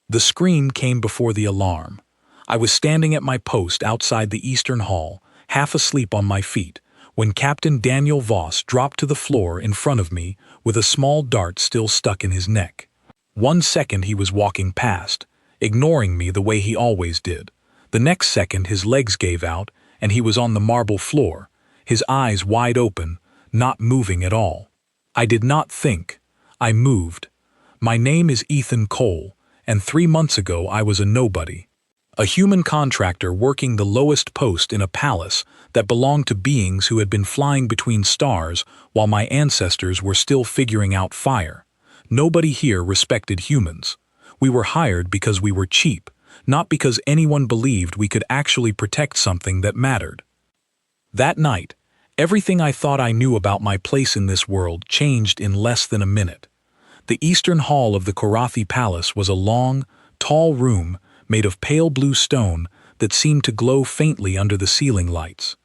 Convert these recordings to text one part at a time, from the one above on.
The scream came before the alarm. I was standing at my post outside the Eastern Hall, half asleep on my feet, when Captain Daniel Voss dropped to the floor in front of me with a small dart still stuck in his neck. 1 second he was walking past, ignoring me the way he always did. The next second his legs gave out, and he was on the marble floor, his eyes wide open, not moving at all. I did not think. I moved. My name is Ethan Cole, and 3 months ago I was a nobody. A human contractor working the lowest post in a palace that belonged to beings who had been flying between stars while my ancestors were still figuring out fire. Nobody here respected humans. We were hired because we were cheap, not because anyone believed we could actually protect something that mattered. That night, everything I thought I knew about my place in this world changed in less than a minute. The eastern hall of the Korathi Palace was a long, tall room made of pale blue stone that seemed to glow faintly under the ceiling lights.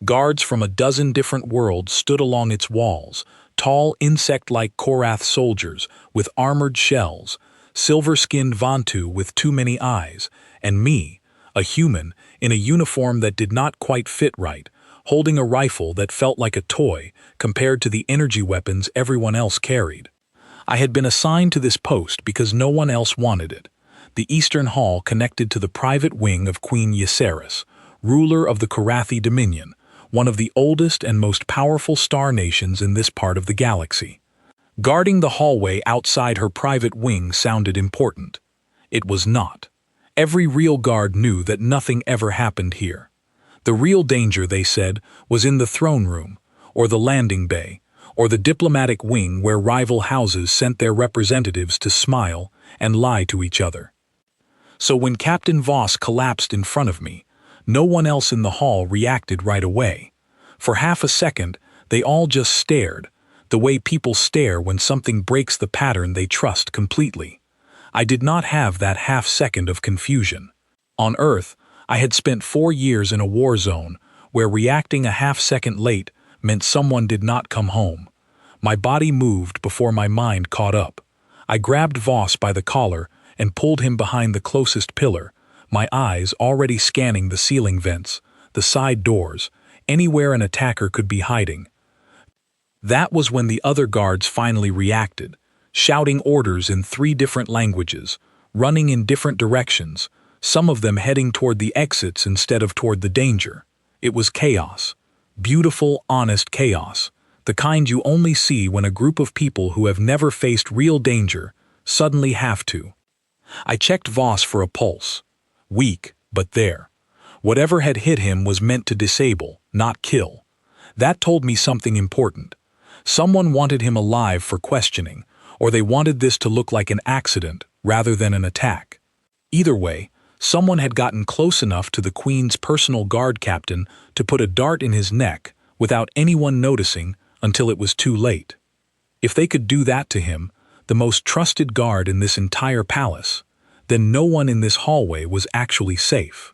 Guards from a dozen different worlds stood along its walls, tall insect-like Korath soldiers with armored shells, silver-skinned Vantu with too many eyes, and me, a human, in a uniform that did not quite fit right, holding a rifle that felt like a toy compared to the energy weapons everyone else carried. I had been assigned to this post because no one else wanted it. The Eastern Hall connected to the private wing of Queen Ysseris, ruler of the Korathi Dominion, one of the oldest and most powerful star nations in this part of the galaxy. Guarding the hallway outside her private wing sounded important. It was not. Every real guard knew that nothing ever happened here. The real danger, they said, was in the throne room, or the landing bay, or the diplomatic wing where rival houses sent their representatives to smile and lie to each other. So when Captain Voss collapsed in front of me, no one else in the hall reacted right away. For half a second, they all just stared, the way people stare when something breaks the pattern they trust completely. I did not have that half second of confusion. On Earth, I had spent 4 years in a war zone where reacting a half second late meant someone did not come home. My body moved before my mind caught up. I grabbed Voss by the collar and pulled him behind the closest pillar, my eyes already scanning the ceiling vents, the side doors, anywhere an attacker could be hiding. That was when the other guards finally reacted, shouting orders in 3 different languages, running in different directions, some of them heading toward the exits instead of toward the danger. It was chaos. Beautiful, honest chaos. The kind you only see when a group of people who have never faced real danger suddenly have to. I checked Voss for a pulse. Weak, but there. Whatever had hit him was meant to disable, not kill. That told me something important. Someone wanted him alive for questioning, or they wanted this to look like an accident rather than an attack. Either way, someone had gotten close enough to the Queen's personal guard captain to put a dart in his neck without anyone noticing until it was too late. If they could do that to him, the most trusted guard in this entire palace, then no one in this hallway was actually safe.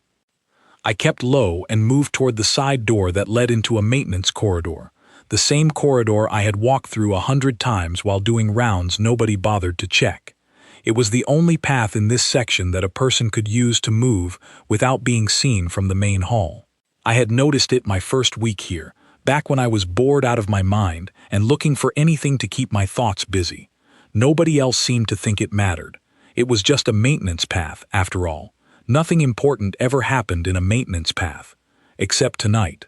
I kept low and moved toward the side door that led into a maintenance corridor, the same corridor I had walked through 100 times while doing rounds nobody bothered to check. It was the only path in this section that a person could use to move without being seen from the main hall. I had noticed it my first week here, back when I was bored out of my mind and looking for anything to keep my thoughts busy. Nobody else seemed to think it mattered. It was just a maintenance path, after all. Nothing important ever happened in a maintenance path, except tonight.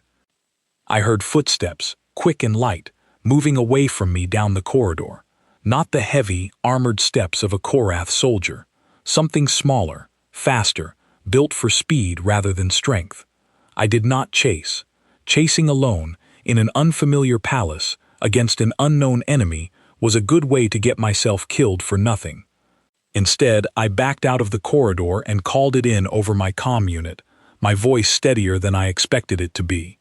I heard footsteps, quick and light, moving away from me down the corridor. Not the heavy, armored steps of a Korath soldier. Something smaller, faster, built for speed rather than strength. I did not chase. Chasing alone, in an unfamiliar palace, against an unknown enemy, was a good way to get myself killed for nothing. Instead, I backed out of the corridor and called it in over my comm unit, my voice steadier than I expected it to be.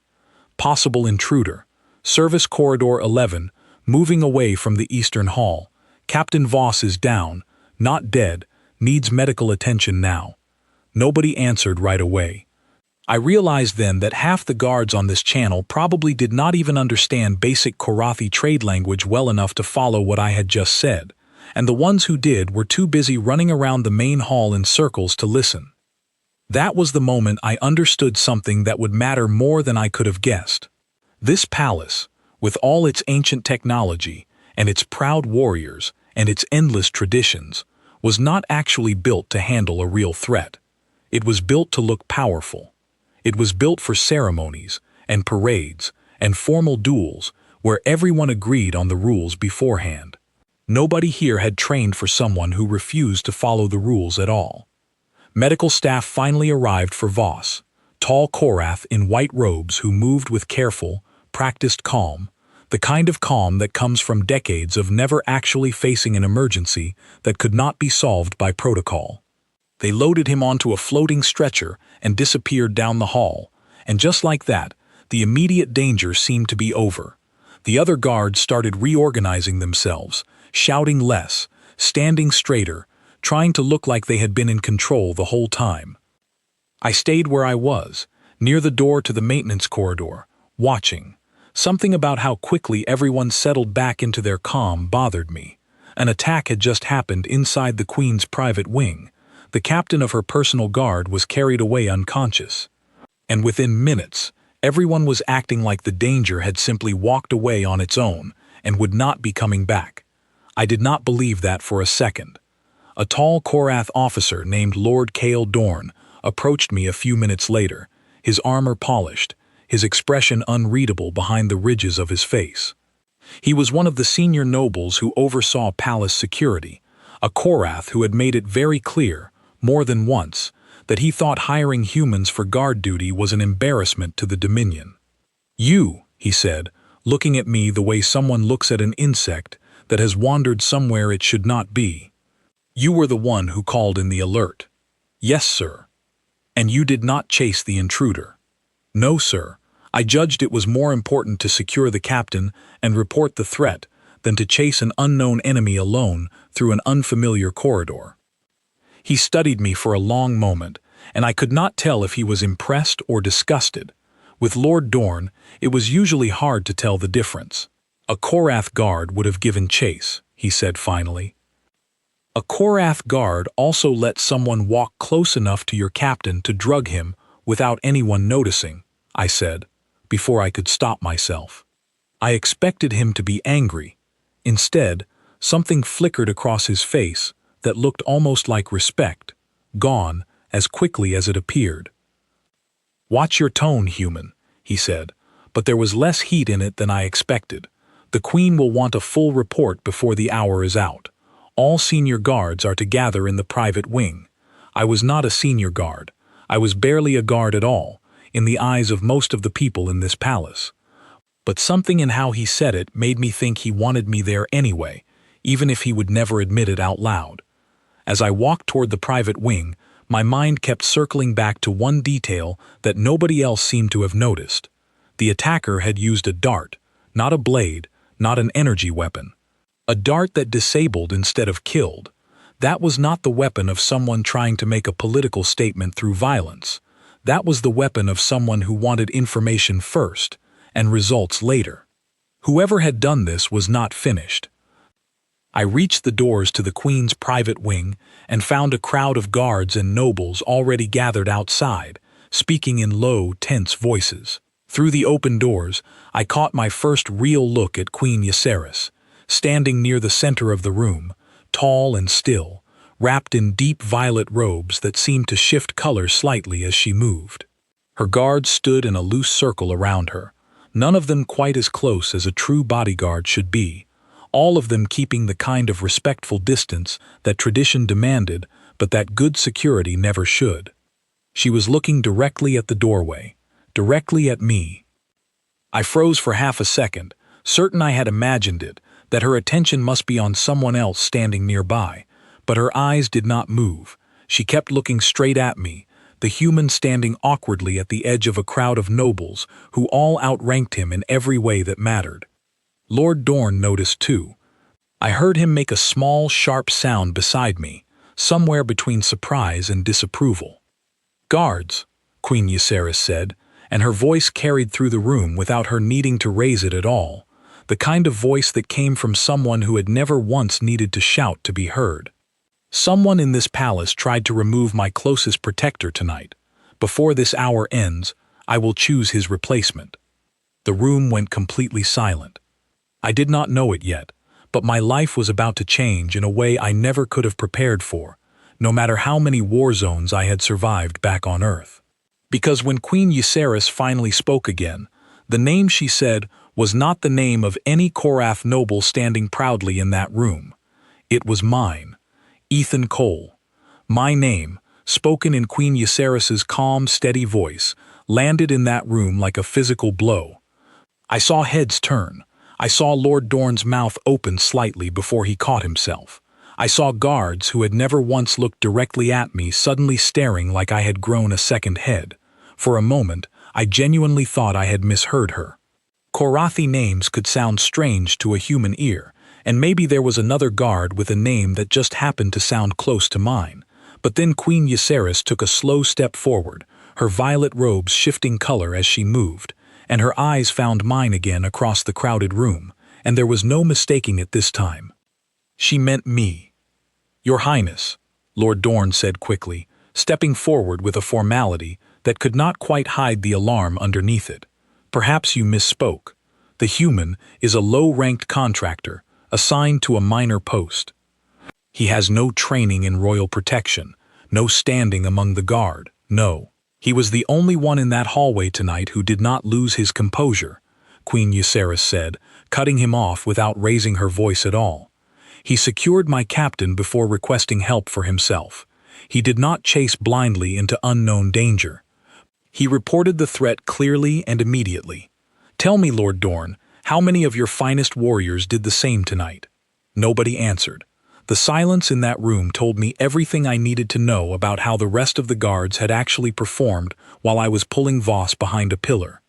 Possible intruder. Service Corridor 11, moving away from the Eastern Hall. Captain Voss is down, not dead, needs medical attention now. Nobody answered right away. I realized then that half the guards on this channel probably did not even understand basic Korathi trade language well enough to follow what I had just said, and the ones who did were too busy running around the main hall in circles to listen. That was the moment I understood something that would matter more than I could have guessed. This palace, with all its ancient technology, and its proud warriors, and its endless traditions, was not actually built to handle a real threat. It was built to look powerful. It was built for ceremonies, and parades, and formal duels, where everyone agreed on the rules beforehand. Nobody here had trained for someone who refused to follow the rules at all. Medical staff finally arrived for Voss, tall Korath in white robes who moved with careful, practiced calm, the kind of calm that comes from decades of never actually facing an emergency that could not be solved by protocol. They loaded him onto a floating stretcher and disappeared down the hall, and just like that, the immediate danger seemed to be over. The other guards started reorganizing themselves, shouting less, standing straighter, trying to look like they had been in control the whole time. I stayed where I was, near the door to the maintenance corridor, watching. Something about how quickly everyone settled back into their calm bothered me. An attack had just happened inside the Queen's private wing. The captain of her personal guard was carried away unconscious. And within minutes, everyone was acting like the danger had simply walked away on its own and would not be coming back. I did not believe that for a second. A tall Korath officer named Lord Kael Dorn approached me a few minutes later, his armor polished, his expression unreadable behind the ridges of his face. He was one of the senior nobles who oversaw palace security, a Korath who had made it very clear, more than once, that he thought hiring humans for guard duty was an embarrassment to the Dominion. "You," he said, looking at me the way someone looks at an insect that has wandered somewhere it should not be. "You were the one who called in the alert." "Yes, sir." "And you did not chase the intruder." "No, sir. I judged it was more important to secure the captain and report the threat than to chase an unknown enemy alone through an unfamiliar corridor." He studied me for a long moment, and I could not tell if he was impressed or disgusted. With Lord Dorn, it was usually hard to tell the difference. "A Korath guard would have given chase," he said finally. "A Korath guard also let someone walk close enough to your captain to drug him without anyone noticing," I said, before I could stop myself. I expected him to be angry. Instead, something flickered across his face that looked almost like respect, gone as quickly as it appeared. "Watch your tone, human," he said, but there was less heat in it than I expected. "The Queen will want a full report before the hour is out. All senior guards are to gather in the private wing." I was not a senior guard. I was barely a guard at all, in the eyes of most of the people in this palace. But something in how he said it made me think he wanted me there anyway, even if he would never admit it out loud. As I walked toward the private wing, my mind kept circling back to one detail that nobody else seemed to have noticed. The attacker had used a dart, not a blade, not an energy weapon. A dart that disabled instead of killed. That was not the weapon of someone trying to make a political statement through violence. That was the weapon of someone who wanted information first, and results later. Whoever had done this was not finished. I reached the doors to the Queen's private wing and found a crowd of guards and nobles already gathered outside, speaking in low, tense voices. Through the open doors, I caught my first real look at Queen Ysseris, standing near the center of the room, tall and still, wrapped in deep violet robes that seemed to shift color slightly as she moved. Her guards stood in a loose circle around her, none of them quite as close as a true bodyguard should be, all of them keeping the kind of respectful distance that tradition demanded but that good security never should. She was looking directly at the doorway, directly at me. I froze for half a second, certain I had imagined it, that her attention must be on someone else standing nearby, but her eyes did not move. She kept looking straight at me, the human standing awkwardly at the edge of a crowd of nobles who all outranked him in every way that mattered. Lord Dorn noticed too. I heard him make a small, sharp sound beside me, somewhere between surprise and disapproval. "Guards," Queen Ysseris said, and her voice carried through the room without her needing to raise it at all. the kind of voice that came from someone who had never once needed to shout to be heard. Someone in this palace tried to remove my closest protector tonight. Before this hour ends, I will choose his replacement. The room went completely silent. I did not know it yet, but my life was about to change in a way I never could have prepared for, no matter how many war zones I had survived back on Earth. Because when Queen Ysseris finally spoke again, the name she said was not the name of any Korath noble standing proudly in that room. It was mine, Ethan Cole. My name, spoken in Queen Ysseris's calm, steady voice, landed in that room like a physical blow. I saw heads turn. I saw Lord Dorne's mouth open slightly before he caught himself. I saw guards who had never once looked directly at me suddenly staring like I had grown a second head. For a moment, I genuinely thought I had misheard her. Korathi names could sound strange to a human ear, and maybe there was another guard with a name that just happened to sound close to mine. But then Queen Ysseris took a slow step forward, her violet robes shifting color as she moved, and her eyes found mine again across the crowded room, and there was no mistaking it this time. She meant me. "Your Highness," Lord Dorne said quickly, stepping forward with a formality that could not quite hide the alarm underneath it. "Perhaps you misspoke. The human is a low-ranked contractor, assigned to a minor post. He has no training in royal protection, no standing among the guard, no. He was the only one in that hallway tonight who did not lose his composure," Queen Ysseris said, cutting him off without raising her voice at all. "He secured my captain before requesting help for himself. He did not chase blindly into unknown danger. He reported the threat clearly and immediately. Tell me, Lord Dorne, how many of your finest warriors did the same tonight?" Nobody answered. The silence in that room told me everything I needed to know about how the rest of the guards had actually performed while I was pulling Voss behind a pillar.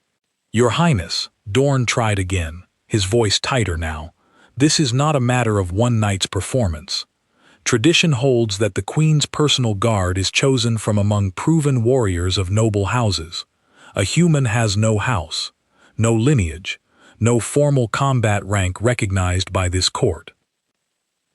"Your Highness," Dorne tried again, his voice tighter now, "this is not a matter of one night's performance. Tradition holds that the Queen's personal guard is chosen from among proven warriors of noble houses. A human has no house, no lineage, no formal combat rank recognized by this court.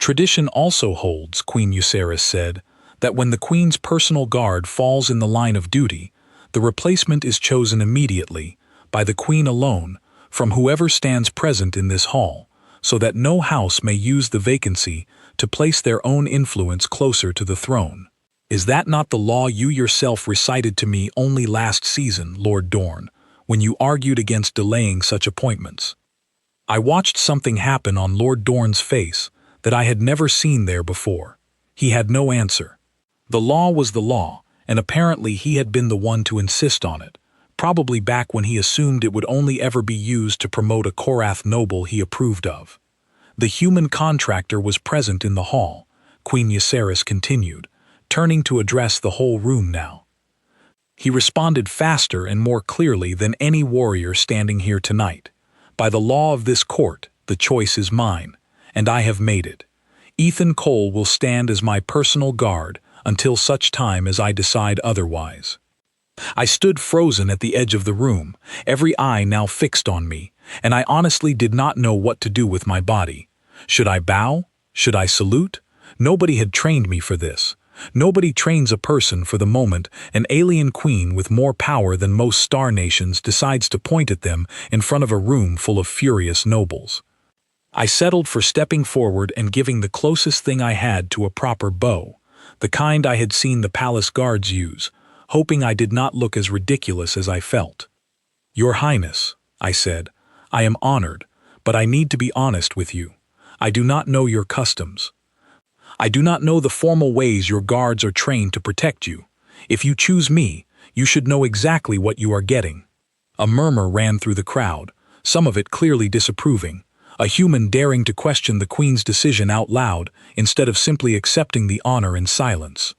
Tradition also holds," Queen Ysseris said, "that when the Queen's personal guard falls in the line of duty, the replacement is chosen immediately, by the Queen alone, from whoever stands present in this hall, so that no house may use the vacancy to place their own influence closer to the throne. Is that not the law you yourself recited to me only last season, Lord Dorne, when you argued against delaying such appointments?" I watched something happen on Lord Dorne's face that I had never seen there before. He had no answer. The law was the law, and apparently he had been the one to insist on it, probably back when he assumed it would only ever be used to promote a Korath noble he approved of. The human contractor was present in the hall, Queen Ysseris continued, turning to address the whole room now. He responded faster and more clearly than any warrior standing here tonight. "By the law of this court, the choice is mine, and I have made it. Ethan Cole will stand as my personal guard until such time as I decide otherwise." I stood frozen at the edge of the room, every eye now fixed on me, and I honestly did not know what to do with my body. Should I bow? Should I salute? Nobody had trained me for this. Nobody trains a person for the moment an alien queen with more power than most star nations decides to point at them in front of a room full of furious nobles. I settled for stepping forward and giving the closest thing I had to a proper bow, the kind I had seen the palace guards use, hoping I did not look as ridiculous as I felt. "Your Highness," I said, "I am honored, but I need to be honest with you. I do not know your customs. I do not know the formal ways your guards are trained to protect you. If you choose me, you should know exactly what you are getting." A murmur ran through the crowd, some of it clearly disapproving, a human daring to question the Queen's decision out loud instead of simply accepting the honor in silence.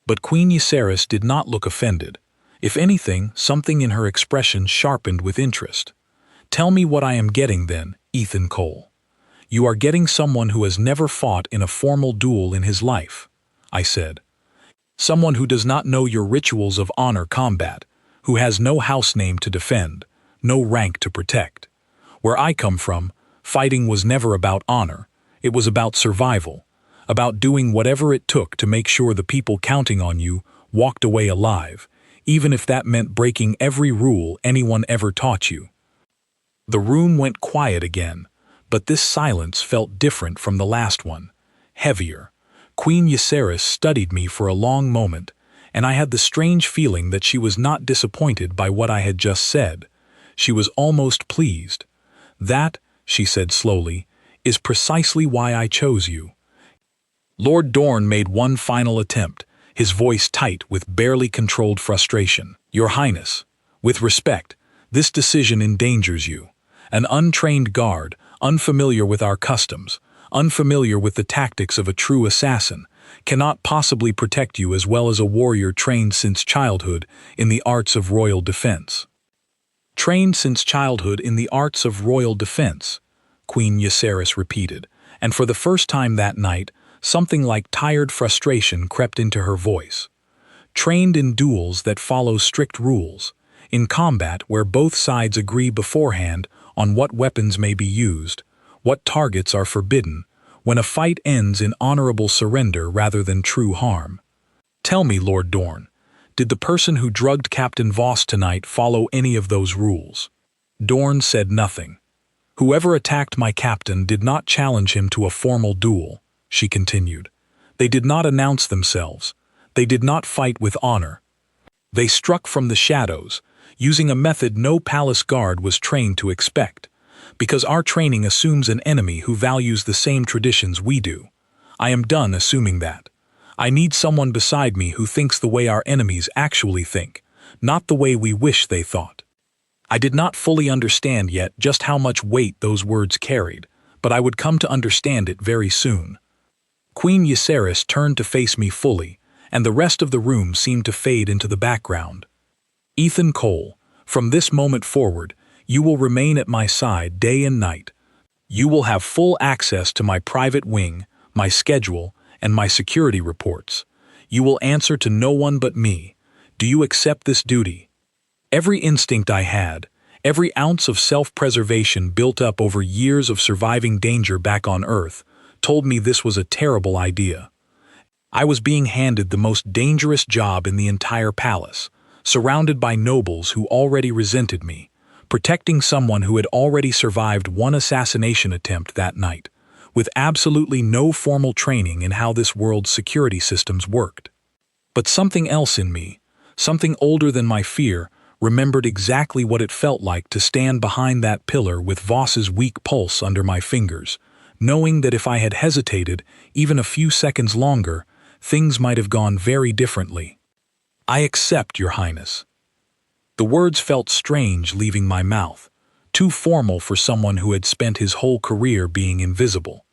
But Queen Ysseris did not look offended. If anything, something in her expression sharpened with interest. "Tell me what I am getting then, Ethan Cole." "You are getting someone who has never fought in a formal duel in his life," I said. "Someone who does not know your rituals of honor combat, who has no house name to defend, no rank to protect. Where I come from, Fighting was never about honor. It was about survival, about doing whatever it took to make sure the people counting on you walked away alive, even if that meant breaking every rule anyone ever taught you. The room went quiet again, but this silence felt different from the last one, heavier. Queen Ysseris studied me for a long moment, and I had the strange feeling that she was not disappointed by what I had just said. She was almost pleased. "That," she said slowly, "is precisely why I chose you." Lord Dorne made one final attempt, his voice tight with barely controlled frustration. "Your Highness, with respect, this decision endangers you. An untrained guard, unfamiliar with our customs, unfamiliar with the tactics of a true assassin, cannot possibly protect you as well as a warrior trained since childhood in the arts of royal defense." "Trained since childhood in the arts of royal defense," Queen Ysseris repeated, and for the first time that night, something like tired frustration crept into her voice. "Trained in duels that follow strict rules, in combat where both sides agree beforehand on what weapons may be used, what targets are forbidden, when a fight ends in honorable surrender rather than true harm. Tell me, Lord Dorne, did the person who drugged Captain Voss tonight follow any of those rules?" Dorne said nothing. "Whoever attacked my captain did not challenge him to a formal duel," she continued. "They did not announce themselves. They did not fight with honor. They struck from the shadows, using a method no palace guard was trained to expect, because our training assumes an enemy who values the same traditions we do. I am done assuming that. I need someone beside me who thinks the way our enemies actually think, not the way we wish they thought." I did not fully understand yet just how much weight those words carried, but I would come to understand it very soon. Queen Ysseris turned to face me fully, and the rest of the room seemed to fade into the background. "Ethan Cole, from this moment forward, you will remain at my side day and night. You will have full access to my private wing, my schedule, and my security reports. You will answer to no one but me. Do you accept this duty?" Every instinct I had, every ounce of self-preservation built up over years of surviving danger back on Earth, told me this was a terrible idea. I was being handed the most dangerous job in the entire palace, surrounded by nobles who already resented me, protecting someone who had already survived one assassination attempt that night, with absolutely no formal training in how this world's security systems worked. But something else in me, something older than my fear, remembered exactly what it felt like to stand behind that pillar with Voss's weak pulse under my fingers, knowing that if I had hesitated even a few seconds longer, things might have gone very differently. "I accept, Your Highness." The words felt strange leaving my mouth, too formal for someone who had spent his whole career being invisible,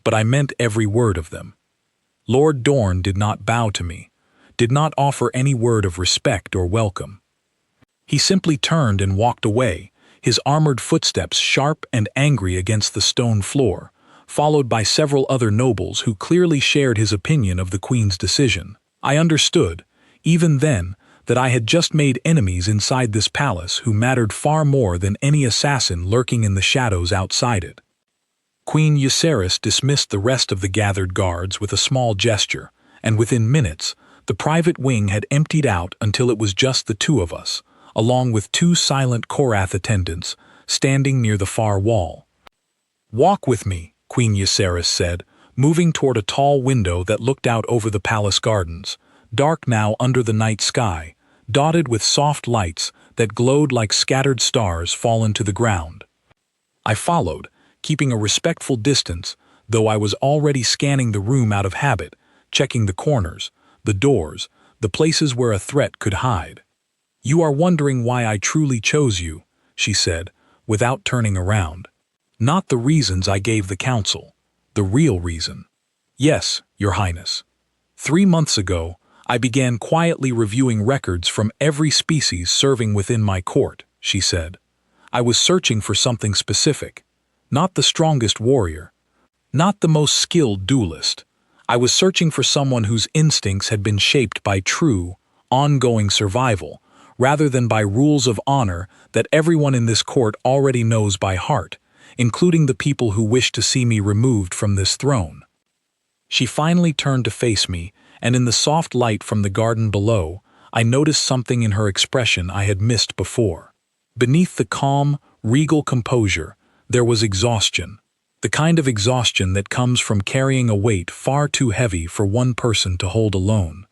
but I meant every word of them. Lord Dorne did not bow to me, did not offer any word of respect or welcome. He simply turned and walked away, his armored footsteps sharp and angry against the stone floor, followed by several other nobles who clearly shared his opinion of the Queen's decision. I understood, even then, that I had just made enemies inside this palace who mattered far more than any assassin lurking in the shadows outside it. Queen Ysseris dismissed the rest of the gathered guards with a small gesture, and within minutes, the private wing had emptied out until it was just the two of us, along with two silent Korath attendants standing near the far wall. "Walk with me," Queen Ysseris said, moving toward a tall window that looked out over the palace gardens, dark now under the night sky, dotted with soft lights that glowed like scattered stars fallen to the ground. I followed, keeping a respectful distance, though I was already scanning the room out of habit, checking the corners, the doors, the places where a threat could hide. "You are wondering why I truly chose you," she said, without turning around. "Not the reasons I gave the council, the real reason. Yes, Your Highness. 3 months ago, I began quietly reviewing records from every species serving within my court," she said. "I was searching for something specific, not the strongest warrior, not the most skilled duelist. I was searching for someone whose instincts had been shaped by true, ongoing survival, rather than by rules of honor that everyone in this court already knows by heart, including the people who wish to see me removed from this throne. She finally turned to face me, and in the soft light from the garden below, I noticed something in her expression I had missed before. Beneath the calm, regal composure, there was exhaustion. The kind of exhaustion that comes from carrying a weight far too heavy for one person to hold alone.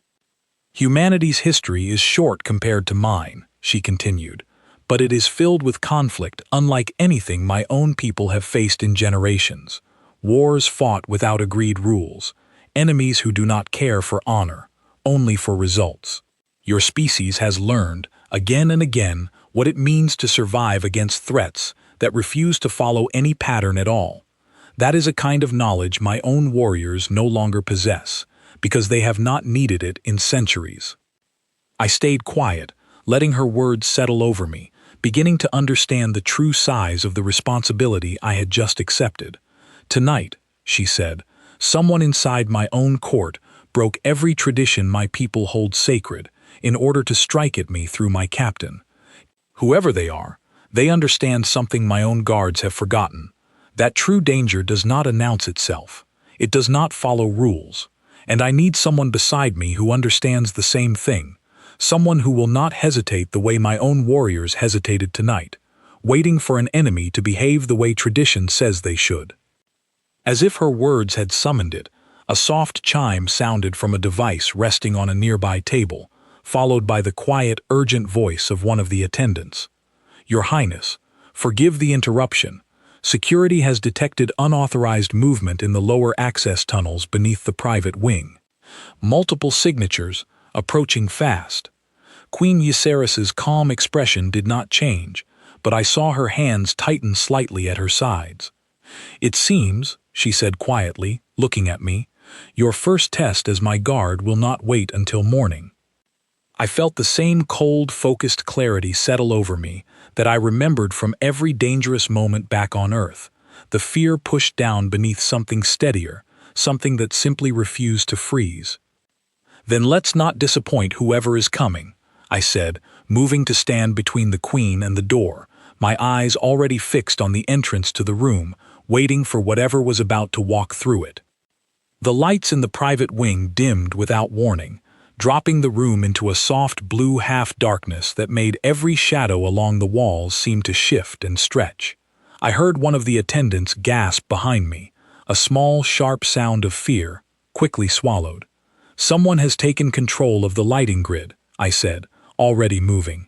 Humanity's history is short compared to mine, she continued, but it is filled with conflict unlike anything my own people have faced in generations. Wars fought without agreed rules, enemies who do not care for honor, only for results. Your species has learned, again and again, what it means to survive against threats that refuse to follow any pattern at all. That is a kind of knowledge my own warriors no longer possess, because they have not needed it in centuries. I stayed quiet, letting her words settle over me, beginning to understand the true size of the responsibility I had just accepted. Tonight, she said, someone inside my own court broke every tradition my people hold sacred in order to strike at me through my captain. Whoever they are, they understand something my own guards have forgotten. That true danger does not announce itself. It does not follow rules. And I need someone beside me who understands the same thing. Someone who will not hesitate the way my own warriors hesitated tonight, waiting for an enemy to behave the way tradition says they should. As if her words had summoned it, a soft chime sounded from a device resting on a nearby table, followed by the quiet, urgent voice of one of the attendants. Your Highness, forgive the interruption. Security has detected unauthorized movement in the lower access tunnels beneath the private wing. Multiple signatures, approaching fast. Queen Ysseris's calm expression did not change, but I saw her hands tighten slightly at her sides. It seems, she said quietly, looking at me, your first test as my guard will not wait until morning. I felt the same cold, focused clarity settle over me that I remembered from every dangerous moment back on Earth, the fear pushed down beneath something steadier, something that simply refused to freeze. Then let's not disappoint whoever is coming, I said, moving to stand between the Queen and the door, my eyes already fixed on the entrance to the room, waiting for whatever was about to walk through it. The lights in the private wing dimmed without warning, dropping the room into a soft blue half-darkness that made every shadow along the walls seem to shift and stretch. I heard one of the attendants gasp behind me, a small, sharp sound of fear, quickly swallowed. Someone has taken control of the lighting grid, I said, already moving.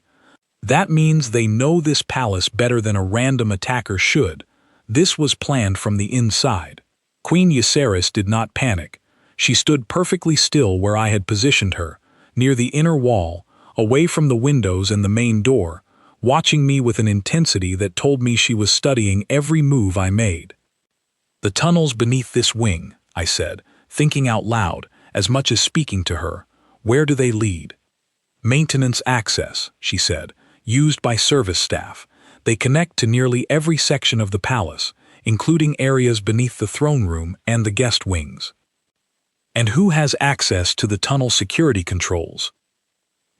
That means they know this palace better than a random attacker should. This was planned from the inside. Queen Ysseris did not panic. She stood perfectly still where I had positioned her, near the inner wall, away from the windows and the main door, watching me with an intensity that told me she was studying every move I made. The tunnels beneath this wing, I said, thinking out loud, as much as speaking to her. Where do they lead? Maintenance access, she said, used by service staff. They connect to nearly every section of the palace, including areas beneath the throne room and the guest wings. And who has access to the tunnel security controls?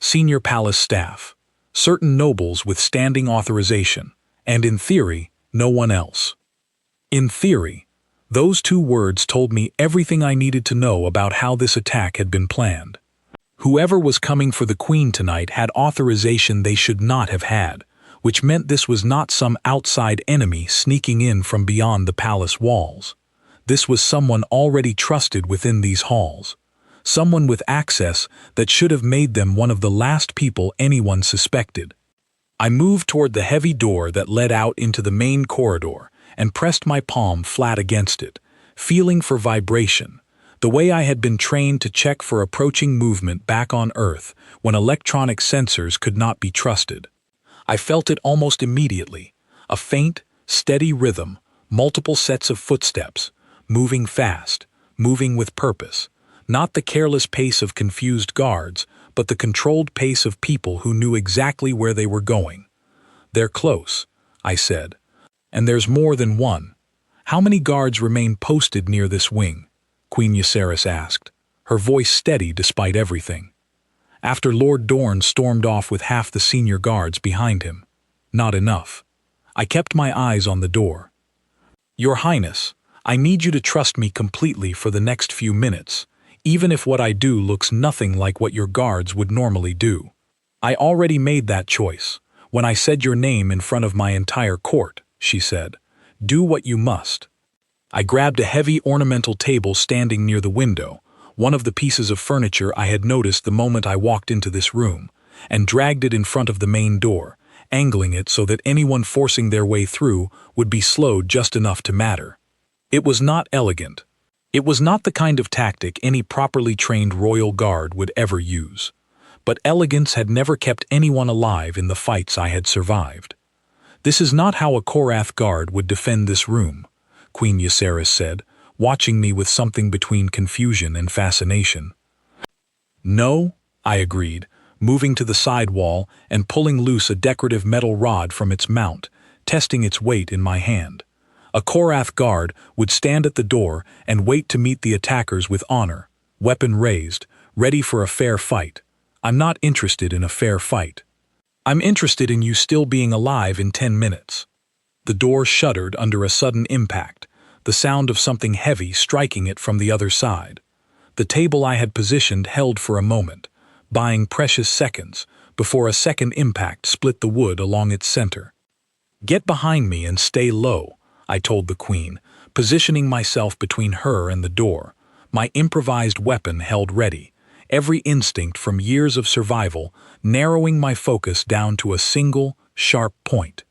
Senior palace staff, certain nobles with standing authorization, and in theory, no one else. In theory, those two words told me everything I needed to know about how this attack had been planned. Whoever was coming for the Queen tonight had authorization they should not have had, which meant this was not some outside enemy sneaking in from beyond the palace walls. This was someone already trusted within these halls, someone with access that should have made them one of the last people anyone suspected. I moved toward the heavy door that led out into the main corridor and pressed my palm flat against it, feeling for vibration, the way I had been trained to check for approaching movement back on Earth when electronic sensors could not be trusted. I felt it almost immediately, a faint, steady rhythm, multiple sets of footsteps, moving fast, moving with purpose, not the careless pace of confused guards, but the controlled pace of people who knew exactly where they were going. They're close, I said. And there's more than one. How many guards remain posted near this wing? Queen Ysseris asked, her voice steady despite everything. After Lord Dorne stormed off with half the senior guards behind him. Not enough. I kept my eyes on the door. Your Highness, I need you to trust me completely for the next few minutes, even if what I do looks nothing like what your guards would normally do. I already made that choice when I said your name in front of my entire court, she said. Do what you must. I grabbed a heavy ornamental table standing near the window, one of the pieces of furniture I had noticed the moment I walked into this room, and dragged it in front of the main door, angling it so that anyone forcing their way through would be slowed just enough to matter. It was not elegant. It was not the kind of tactic any properly trained royal guard would ever use. But elegance had never kept anyone alive in the fights I had survived. This is not how a Korath guard would defend this room, Queen Ysseris said, watching me with something between confusion and fascination. No, I agreed, moving to the side wall and pulling loose a decorative metal rod from its mount, testing its weight in my hand. A Korath guard would stand at the door and wait to meet the attackers with honor, weapon raised, ready for a fair fight. I'm not interested in a fair fight. I'm interested in you still being alive in 10 minutes. The door shuddered under a sudden impact, the sound of something heavy striking it from the other side. The table I had positioned held for a moment, buying precious seconds, before a second impact split the wood along its center. Get behind me and stay low, I told the queen, positioning myself between her and the door, my improvised weapon held ready, every instinct from years of survival narrowing my focus down to a single, sharp point.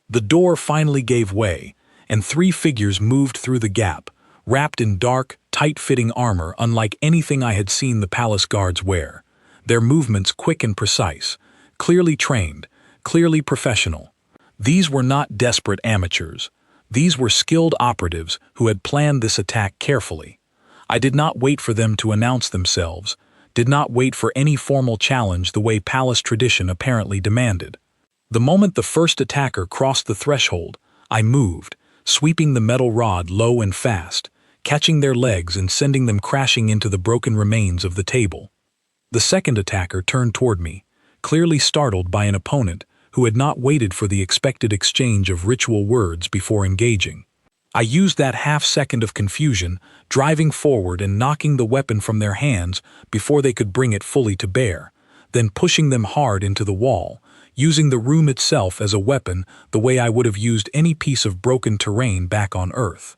The door finally gave way, and 3 figures moved through the gap, wrapped in dark, tight-fitting armor unlike anything I had seen the palace guards wear, their movements quick and precise, clearly trained, clearly professional. These were not desperate amateurs. These were skilled operatives who had planned this attack carefully. I did not wait for them to announce themselves, did not wait for any formal challenge the way palace tradition apparently demanded. The moment the first attacker crossed the threshold, I moved, sweeping the metal rod low and fast, catching their legs and sending them crashing into the broken remains of the table. The second attacker turned toward me, clearly startled by an opponent who had not waited for the expected exchange of ritual words before engaging. I used that half-second of confusion, driving forward and knocking the weapon from their hands before they could bring it fully to bear, then pushing them hard into the wall, using the room itself as a weapon the way I would have used any piece of broken terrain back on Earth.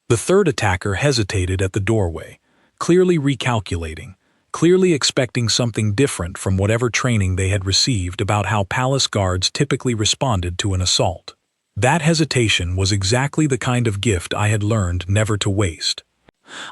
The third attacker hesitated at the doorway, clearly recalculating, clearly expecting something different from whatever training they had received about how palace guards typically responded to an assault. That hesitation was exactly the kind of gift I had learned never to waste.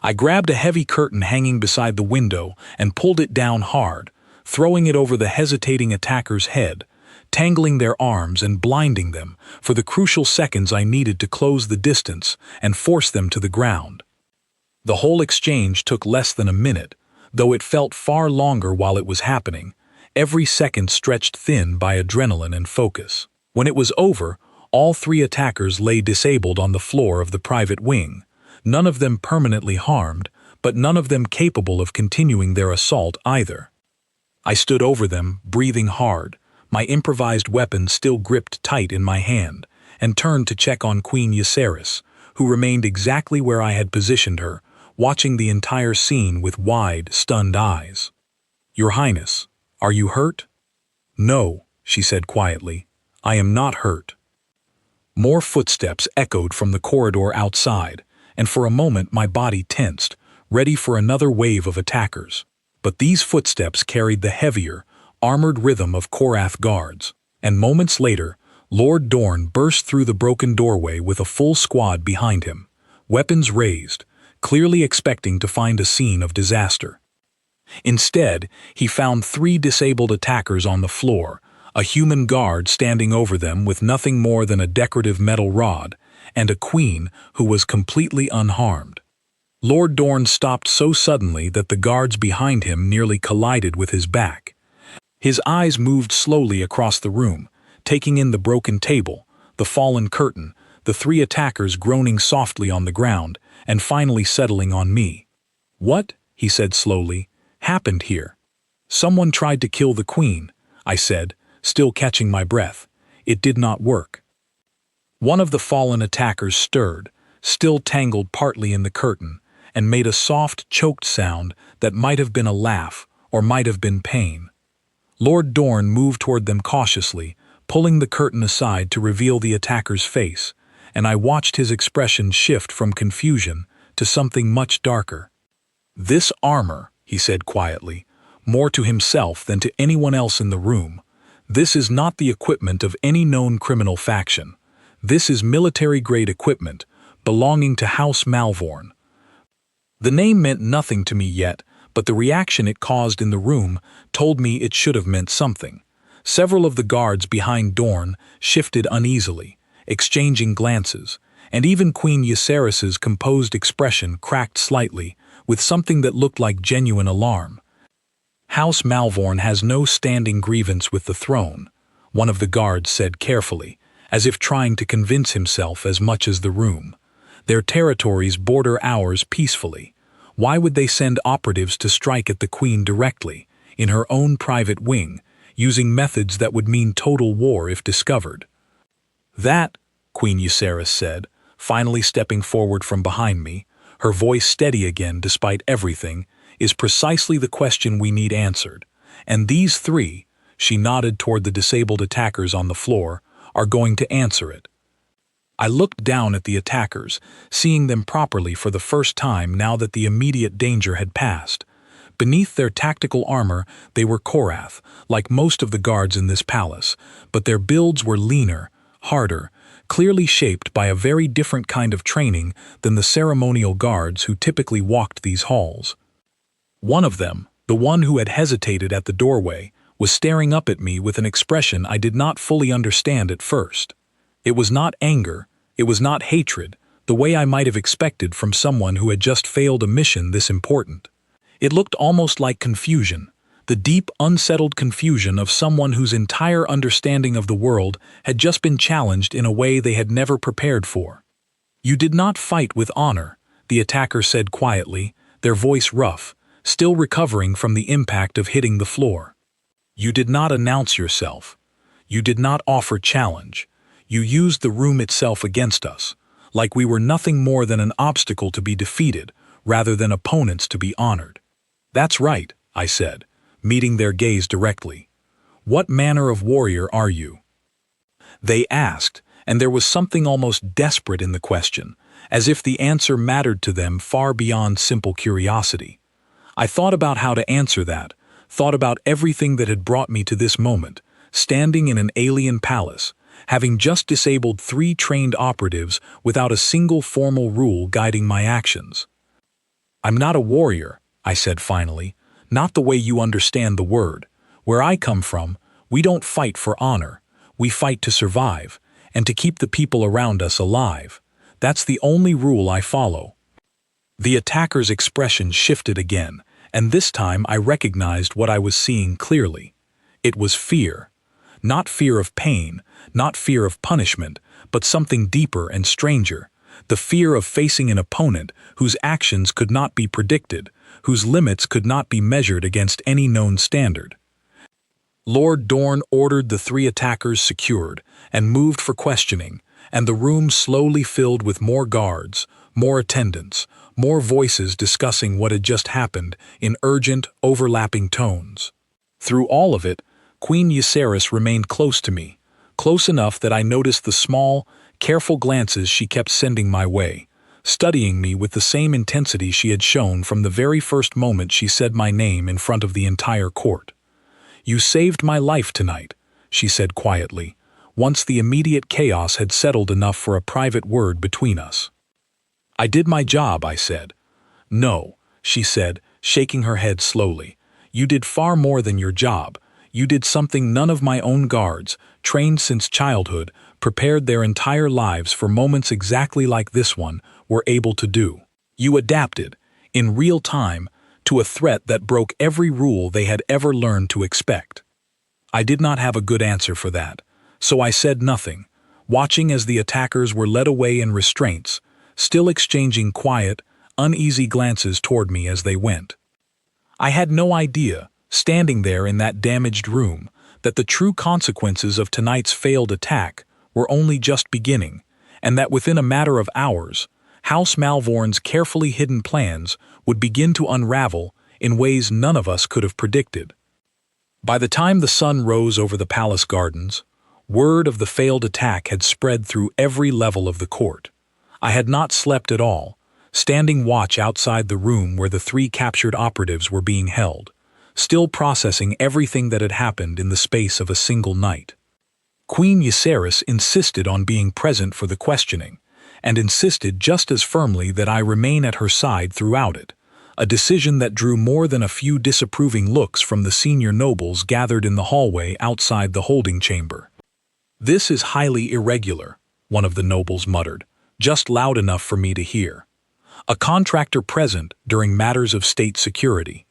I grabbed a heavy curtain hanging beside the window and pulled it down hard, throwing it over the hesitating attacker's head, tangling their arms and blinding them for the crucial seconds I needed to close the distance and force them to the ground. The whole exchange took less than a minute, though it felt far longer while it was happening, every second stretched thin by adrenaline and focus. When it was over, all 3 attackers lay disabled on the floor of the private wing, none of them permanently harmed, but none of them capable of continuing their assault either. I stood over them, breathing hard, my improvised weapon still gripped tight in my hand, and turned to check on Queen Ysseris, who remained exactly where I had positioned her, watching the entire scene with wide, stunned eyes. "Your Highness, are you hurt?" "No," she said quietly. "I am not hurt." More footsteps echoed from the corridor outside, and for a moment my body tensed, ready for another wave of attackers. But these footsteps carried the heavier, armored rhythm of Korath guards, and moments later, Lord Dorn burst through the broken doorway with a full squad behind him, weapons raised, clearly expecting to find a scene of disaster. Instead, he found 3 disabled attackers on the floor, a human guard standing over them with nothing more than a decorative metal rod, and a queen who was completely unharmed. Lord Dorn stopped so suddenly that the guards behind him nearly collided with his back. His eyes moved slowly across the room, taking in the broken table, the fallen curtain, the 3 attackers groaning softly on the ground, and finally settling on me. "What," he said slowly, "happened here?" "Someone tried to kill the queen," I said, still catching my breath. "It did not work." One of the fallen attackers stirred, still tangled partly in the curtain, and made a soft, choked sound that might have been a laugh or might have been pain. Lord Dorn moved toward them cautiously, pulling the curtain aside to reveal the attacker's face, and I watched his expression shift from confusion to something much darker. "This armor," he said quietly, more to himself than to anyone else in the room, "this is not the equipment of any known criminal faction. This is military-grade equipment, belonging to House Malvourne." The name meant nothing to me yet, but the reaction it caused in the room told me it should have meant something. Several of the guards behind Dorn shifted uneasily, exchanging glances, and even Queen Ysseris's composed expression cracked slightly, with something that looked like genuine alarm. "House Malvourne has no standing grievance with the throne," one of the guards said carefully, as if trying to convince himself as much as the room. "Their territories border ours peacefully. Why would they send operatives to strike at the Queen directly, in her own private wing, using methods that would mean total war if discovered?" "That," Queen Ysseris said, finally stepping forward from behind me, her voice steady again despite everything, "is precisely the question we need answered. And these three," she nodded toward the disabled attackers on the floor, "are going to answer it." I looked down at the attackers, seeing them properly for the first time now that the immediate danger had passed. Beneath their tactical armor, they were Korath, like most of the guards in this palace, but their builds were leaner, harder, clearly shaped by a very different kind of training than the ceremonial guards who typically walked these halls. One of them, the one who had hesitated at the doorway, was staring up at me with an expression I did not fully understand at first. It was not anger, it was not hatred, the way I might have expected from someone who had just failed a mission this important. It looked almost like confusion, the deep, unsettled confusion of someone whose entire understanding of the world had just been challenged in a way they had never prepared for. "You did not fight with honor," the attacker said quietly, their voice rough, still recovering from the impact of hitting the floor. "You did not announce yourself. You did not offer challenge. You used the room itself against us, like we were nothing more than an obstacle to be defeated, rather than opponents to be honored." "That's right," I said, meeting their gaze directly. "What manner of warrior are you?" They asked, and there was something almost desperate in the question, as if the answer mattered to them far beyond simple curiosity. I thought about how to answer that, thought about everything that had brought me to this moment, standing in an alien palace, having just disabled 3 trained operatives without a single formal rule guiding my actions. "I'm not a warrior," I said finally, "not the way you understand the word. Where I come from, we don't fight for honor. We fight to survive, and to keep the people around us alive. That's the only rule I follow." The attacker's expression shifted again, and this time I recognized what I was seeing clearly. It was fear. Not fear of pain, not fear of punishment, but something deeper and stranger. The fear of facing an opponent whose actions could not be predicted, whose limits could not be measured against any known standard. Lord Dorn ordered the 3 attackers secured and moved for questioning, and the room slowly filled with more guards, more attendants, more voices discussing what had just happened in urgent, overlapping tones. Through all of it, Queen Ysseris remained close to me, close enough that I noticed the small, careful glances she kept sending my way, studying me with the same intensity she had shown from the very first moment she said my name in front of the entire court. "You saved my life tonight," she said quietly, once the immediate chaos had settled enough for a private word between us. "I did my job," I said. "No," she said, shaking her head slowly. "You did far more than your job. You did something none of my own guards, trained since childhood, prepared their entire lives for moments exactly like this one, were able to do. You adapted, in real time, to a threat that broke every rule they had ever learned to expect." I did not have a good answer for that, so I said nothing, watching as the attackers were led away in restraints, still exchanging quiet, uneasy glances toward me as they went. I had no idea, standing there in that damaged room, that the true consequences of tonight's failed attack were only just beginning, and that within a matter of hours, House Malvourne's carefully hidden plans would begin to unravel in ways none of us could have predicted. By the time the sun rose over the palace gardens, word of the failed attack had spread through every level of the court. I had not slept at all, standing watch outside the room where the 3 captured operatives were being held, still processing everything that had happened in the space of a single night. Queen Ysseris insisted on being present for the questioning, and insisted just as firmly that I remain at her side throughout it, a decision that drew more than a few disapproving looks from the senior nobles gathered in the hallway outside the holding chamber. "This is highly irregular," one of the nobles muttered, just loud enough for me to hear. "A contractor present during matters of state security."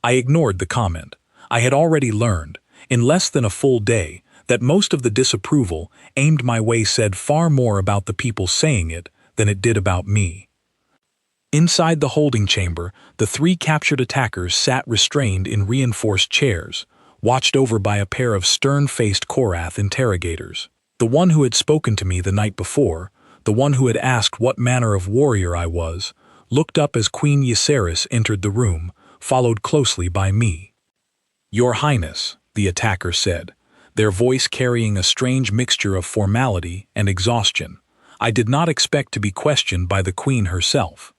I ignored the comment. I had already learned, in less than a full day, that most of the disapproval aimed my way said far more about the people saying it than it did about me. Inside the holding chamber, the 3 captured attackers sat restrained in reinforced chairs, watched over by a pair of stern-faced Korath interrogators. The one who had spoken to me the night before, the one who had asked what manner of warrior I was, looked up as Queen Ysseris entered the room, followed closely by me. "Your Highness," the attacker said, their voice carrying a strange mixture of formality and exhaustion. "I did not expect to be questioned by the Queen herself."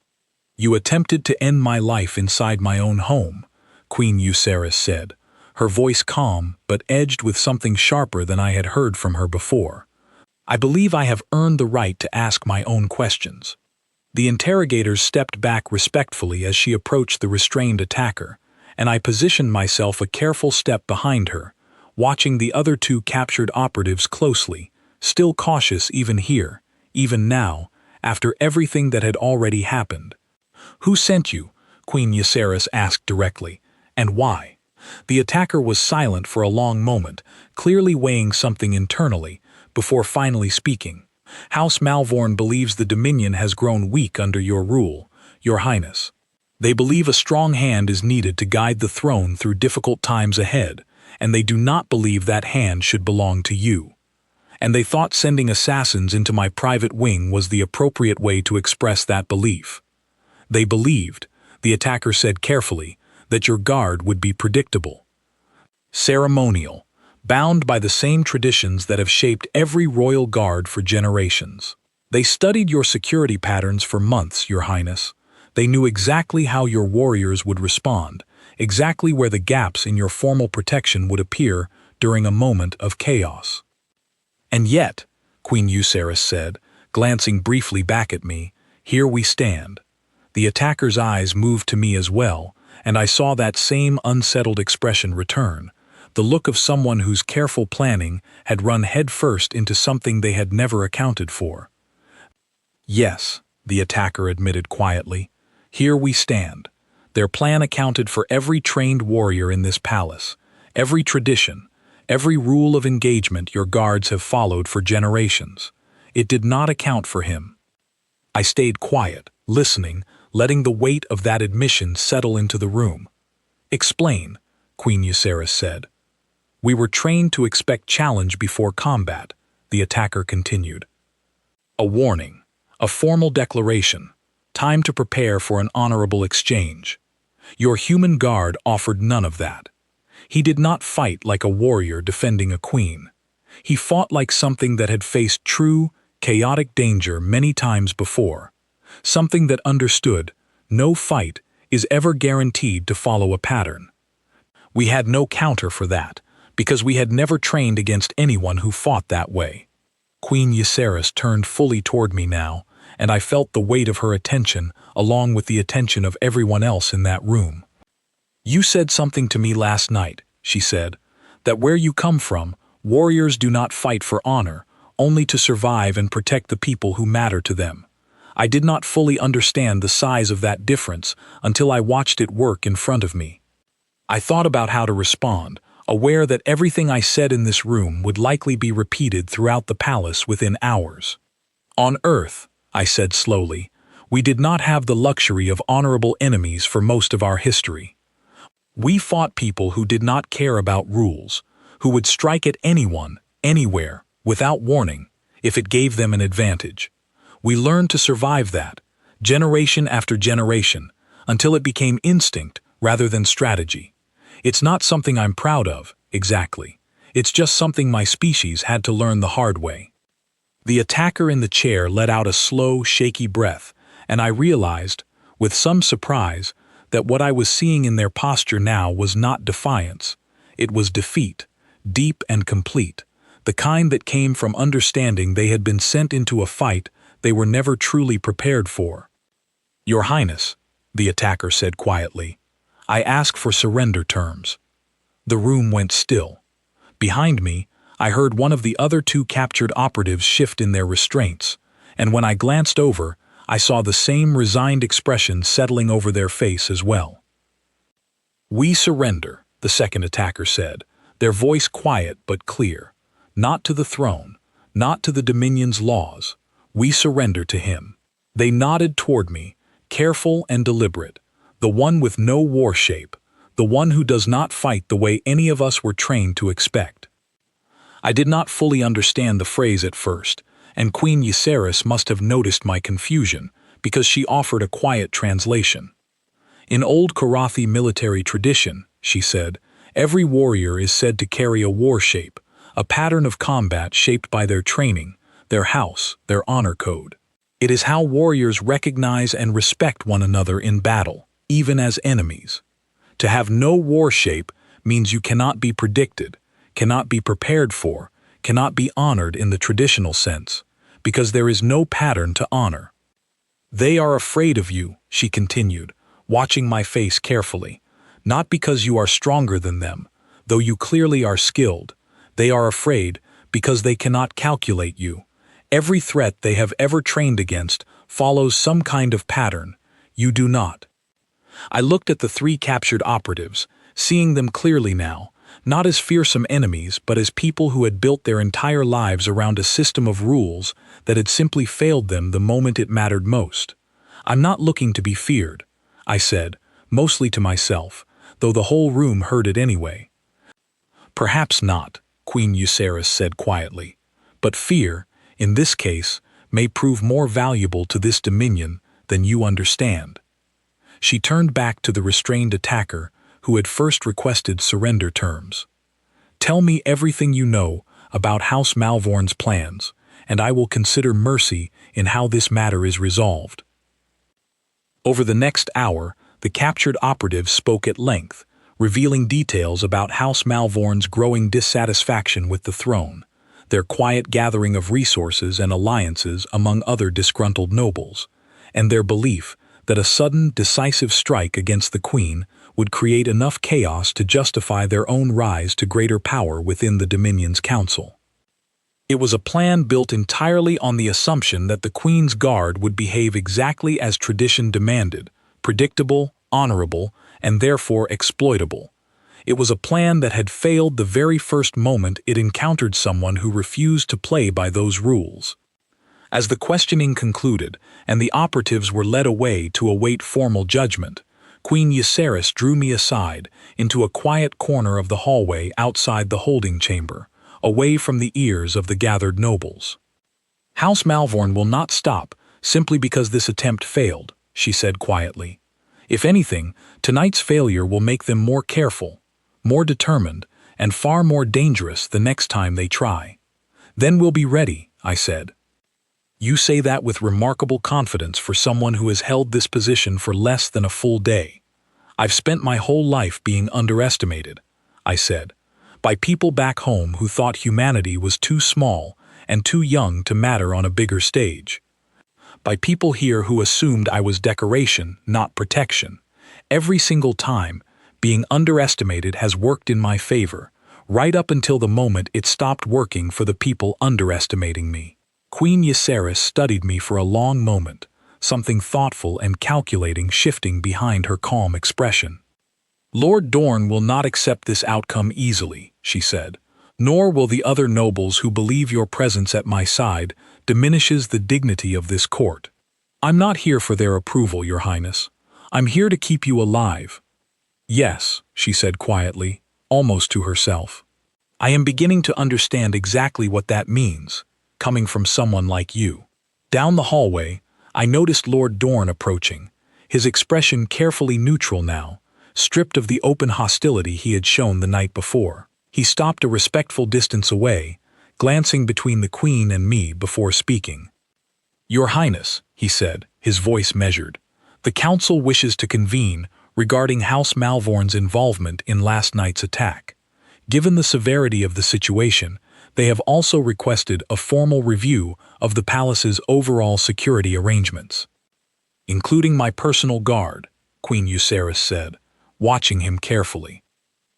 "You attempted to end my life inside my own home," Queen Ysseris said, her voice calm but edged with something sharper than I had heard from her before. "I believe I have earned the right to ask my own questions." The interrogators stepped back respectfully as she approached the restrained attacker, and I positioned myself a careful step behind her, watching the other 2 captured operatives closely, still cautious even here, even now, after everything that had already happened. "Who sent you?" Queen Ysseris asked directly, "and why?" The attacker was silent for a long moment, clearly weighing something internally, before finally speaking. "House Malvourne believes the Dominion has grown weak under your rule, Your Highness. They believe a strong hand is needed to guide the throne through difficult times ahead, and they do not believe that hand should belong to you. And they thought sending assassins into my private wing was the appropriate way to express that belief. They believed," the attacker said carefully, "that your guard would be predictable, ceremonial, bound by the same traditions that have shaped every royal guard for generations. They studied your security patterns for months, Your Highness. They knew exactly how your warriors would respond, exactly where the gaps in your formal protection would appear during a moment of chaos." "And yet," Queen Ysseris said, glancing briefly back at me, "here we stand." The attacker's eyes moved to me as well, and I saw that same unsettled expression return, the look of someone whose careful planning had run headfirst into something they had never accounted for. "Yes," the attacker admitted quietly, "here we stand. Their plan accounted for every trained warrior in this palace, every tradition, every rule of engagement your guards have followed for generations. It did not account for him." I stayed quiet, listening, letting the weight of that admission settle into the room. "Explain," Queen Ysseris said. "We were trained to expect challenge before combat," the attacker continued. "A warning, a formal declaration, time to prepare for an honorable exchange. Your human guard offered none of that. He did not fight like a warrior defending a queen. He fought like something that had faced true, chaotic danger many times before, something that understood no fight is ever guaranteed to follow a pattern. We had no counter for that, because we had never trained against anyone who fought that way." Queen Ysseris turned fully toward me now, and I felt the weight of her attention along with the attention of everyone else in that room. "You said something to me last night," she said, "that where you come from, warriors do not fight for honor, only to survive and protect the people who matter to them. I did not fully understand the size of that difference until I watched it work in front of me. I thought about how to respond, aware that everything I said in this room would likely be repeated throughout the palace within hours. On Earth, I said slowly, we did not have the luxury of honorable enemies for most of our history. We fought people who did not care about rules, who would strike at anyone, anywhere, without warning, if it gave them an advantage. We learned to survive that, generation after generation, until it became instinct rather than strategy. It's not something I'm proud of, exactly. It's just something my species had to learn the hard way. The attacker in the chair let out a slow, shaky breath, and I realized, with some surprise, that what I was seeing in their posture now was not defiance. It was defeat, deep and complete, the kind that came from understanding they had been sent into a fight they were never truly prepared for. "Your Highness," the attacker said quietly, "I ask for surrender terms." The room went still. Behind me, I heard one of the other two captured operatives shift in their restraints, and when I glanced over, I saw the same resigned expression settling over their face as well. "We surrender," the second attacker said, their voice quiet but clear. "Not to the throne, not to the Dominion's laws. We surrender to him." They nodded toward me, careful and deliberate, the one with no war shape, the one who does not fight the way any of us were trained to expect. I did not fully understand the phrase at first, and Queen Ysseris must have noticed my confusion, because she offered a quiet translation. "In old Karathi military tradition," she said, "every warrior is said to carry a war shape, a pattern of combat shaped by their training, their house, their honor code. It is how warriors recognize and respect one another in battle, even as enemies. To have no war shape means you cannot be predicted, cannot be prepared for, cannot be honored in the traditional sense, because there is no pattern to honor. They are afraid of you," she continued, watching my face carefully, "not because you are stronger than them, though you clearly are skilled. They are afraid because they cannot calculate you. Every threat they have ever trained against follows some kind of pattern. You do not." I looked at the three captured operatives, seeing them clearly now, not as fearsome enemies but as people who had built their entire lives around a system of rules that had simply failed them the moment it mattered most. "I'm not looking to be feared," I said, mostly to myself, though the whole room heard it anyway. "Perhaps not," Queen Ysseris said quietly, "but fear, in this case, may prove more valuable to this dominion than you understand." She turned back to the restrained attacker who had first requested surrender terms. "Tell me everything you know about House Malvourne's plans, and I will consider mercy in how this matter is resolved." Over the next hour, the captured operatives spoke at length, revealing details about House Malvourne's growing dissatisfaction with the throne, their quiet gathering of resources and alliances among other disgruntled nobles, and their belief that a sudden, decisive strike against the Queen would create enough chaos to justify their own rise to greater power within the Dominion's council. It was a plan built entirely on the assumption that the Queen's Guard would behave exactly as tradition demanded, predictable, honorable, and therefore exploitable. It was a plan that had failed the very first moment it encountered someone who refused to play by those rules. As the questioning concluded and the operatives were led away to await formal judgment, Queen Ysseris drew me aside into a quiet corner of the hallway outside the holding chamber, away from the ears of the gathered nobles. "House Malvourne will not stop simply because this attempt failed," she said quietly. "If anything, tonight's failure will make them more careful, more determined, and far more dangerous the next time they try. Then we'll be ready," I said. "You say that with remarkable confidence for someone who has held this position for less than a full day. I've spent my whole life being underestimated," I said, "by people back home who thought humanity was too small and too young to matter on a bigger stage. By people here who assumed I was decoration, not protection. Every single time, being underestimated has worked in my favor, right up until the moment it stopped working for the people underestimating me." Queen Ysseris studied me for a long moment, something thoughtful and calculating shifting behind her calm expression. "Lord Dorn will not accept this outcome easily," she said, "nor will the other nobles who believe your presence at my side diminishes the dignity of this court. I'm not here for their approval, Your Highness. I'm here to keep you alive." "Yes," she said quietly, almost to herself. "I am beginning to understand exactly what that means. coming from someone like you. Down the hallway, I noticed Lord Dorn approaching, his expression carefully neutral now, stripped of the open hostility he had shown the night before. He stopped a respectful distance away, glancing between the Queen and me before speaking. "Your Highness," he said, his voice measured, "the Council wishes to convene regarding House Malvourne's involvement in last night's attack. Given the severity of the situation, they have also requested a formal review of the palace's overall security arrangements." "Including my personal guard," Queen Euceris said, watching him carefully.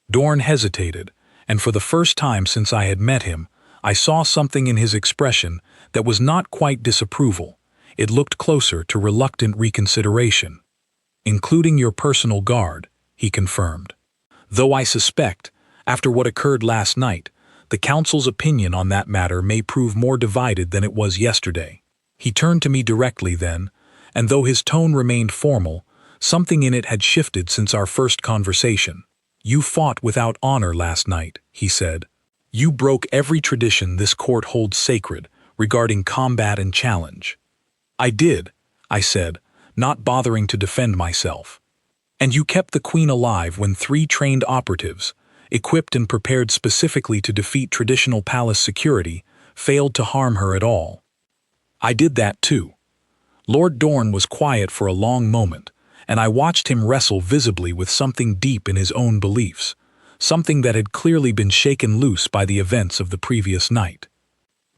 Dorn hesitated, and for the first time since I had met him, I saw something in his expression that was not quite disapproval. It looked closer to reluctant reconsideration. "Including your personal guard," he confirmed. "Though I suspect, after what occurred last night, the Council's opinion on that matter may prove more divided than it was yesterday." He turned to me directly then, and though his tone remained formal, something in it had shifted since our first conversation. "You fought without honor last night," he said. "You broke every tradition this court holds sacred regarding combat and challenge." "I did," I said, not bothering to defend myself. "And you kept the Queen alive when 3 trained operatives, equipped and prepared specifically to defeat traditional palace security, failed to harm her at all." "I did that too." Lord Dorn was quiet for a long moment, and I watched him wrestle visibly with something deep in his own beliefs, something that had clearly been shaken loose by the events of the previous night.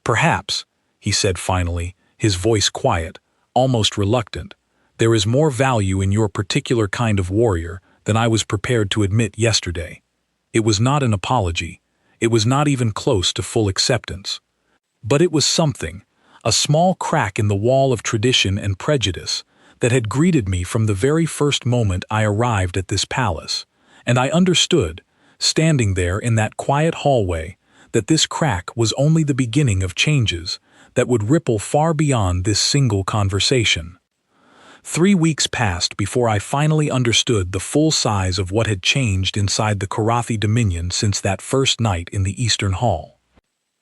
"Perhaps," he said finally, his voice quiet, almost reluctant, "there is more value in your particular kind of warrior than I was prepared to admit yesterday." It was not an apology. It was not even close to full acceptance. But it was something, a small crack in the wall of tradition and prejudice that had greeted me from the very first moment I arrived at this palace, and I understood, standing there in that quiet hallway, that this crack was only the beginning of changes that would ripple far beyond this single conversation. 3 weeks passed before I finally understood the full size of what had changed inside the Karathi Dominion since that first night in the Eastern Hall.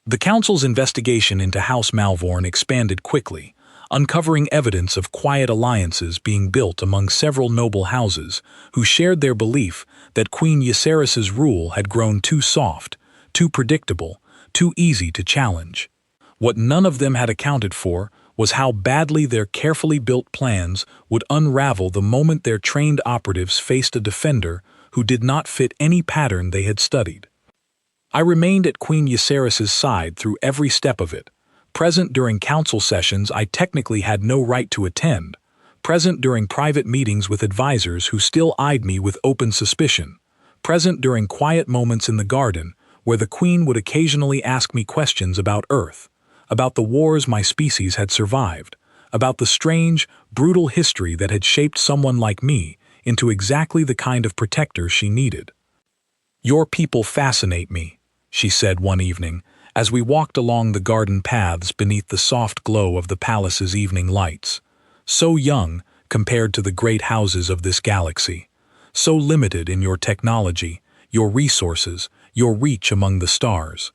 The Council's investigation into House Malvourne expanded quickly, uncovering evidence of quiet alliances being built among several noble houses who shared their belief that Queen Euceris's rule had grown too soft, too predictable, too easy to challenge. What none of them had accounted for was how badly their carefully built plans would unravel the moment their trained operatives faced a defender who did not fit any pattern they had studied. I remained at Queen Euceris's side through every step of it, present during council sessions I technically had no right to attend, present during private meetings with advisors who still eyed me with open suspicion, present during quiet moments in the garden where the Queen would occasionally ask me questions about Earth, about the wars my species had survived, about the strange, brutal history that had shaped someone like me into exactly the kind of protector she needed. "Your people fascinate me," she said one evening, as we walked along the garden paths beneath the soft glow of the palace's evening lights. "So young compared to the great houses of this galaxy, so limited in your technology, your resources, your reach among the stars.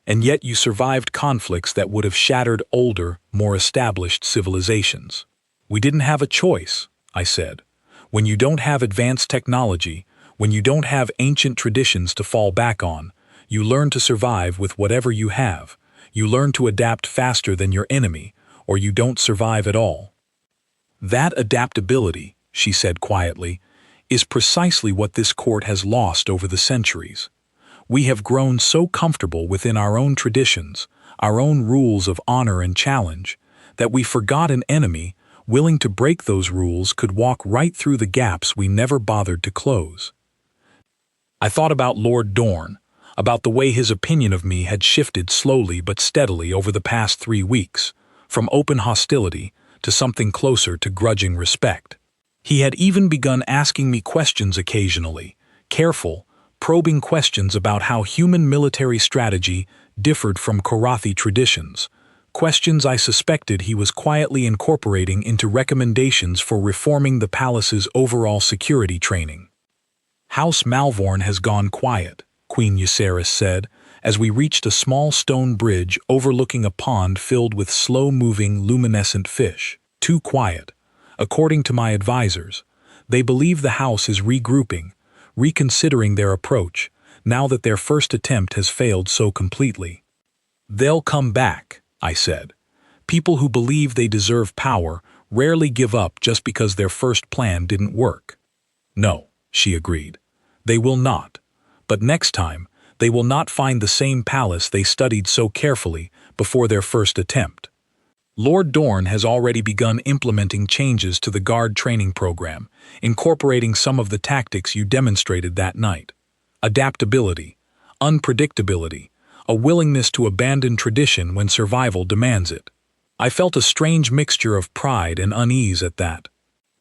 And yet you survived conflicts that would have shattered older, more established civilizations." "We didn't have a choice," I said. "When you don't have advanced technology, when you don't have ancient traditions to fall back on, you learn to survive with whatever you have. You learn to adapt faster than your enemy, or you don't survive at all." "That adaptability," she said quietly, "is precisely what this court has lost over the centuries. We have grown so comfortable within our own traditions, our own rules of honor and challenge, that we forgot an enemy willing to break those rules could walk right through the gaps we never bothered to close." I thought about Lord Dorn, about the way his opinion of me had shifted slowly but steadily over the past 3 weeks, from open hostility to something closer to grudging respect. He had even begun asking me questions occasionally, careful, probing questions about how human military strategy differed from Karathi traditions, questions I suspected he was quietly incorporating into recommendations for reforming the palace's overall security training. "House Malvourne has gone quiet," Queen Euceris said, as we reached a small stone bridge overlooking a pond filled with slow-moving, luminescent fish. Too quiet. According to my advisors, they believe the house is regrouping, reconsidering their approach, now that their first attempt has failed so completely. They'll come back, I said. People who believe they deserve power rarely give up just because their first plan didn't work. No, she agreed. They will not. But next time, they will not find the same palace they studied so carefully before their first attempt. Lord Dorn has already begun implementing changes to the guard training program, incorporating some of the tactics you demonstrated that night. Adaptability, unpredictability, a willingness to abandon tradition when survival demands it. I felt a strange mixture of pride and unease at that.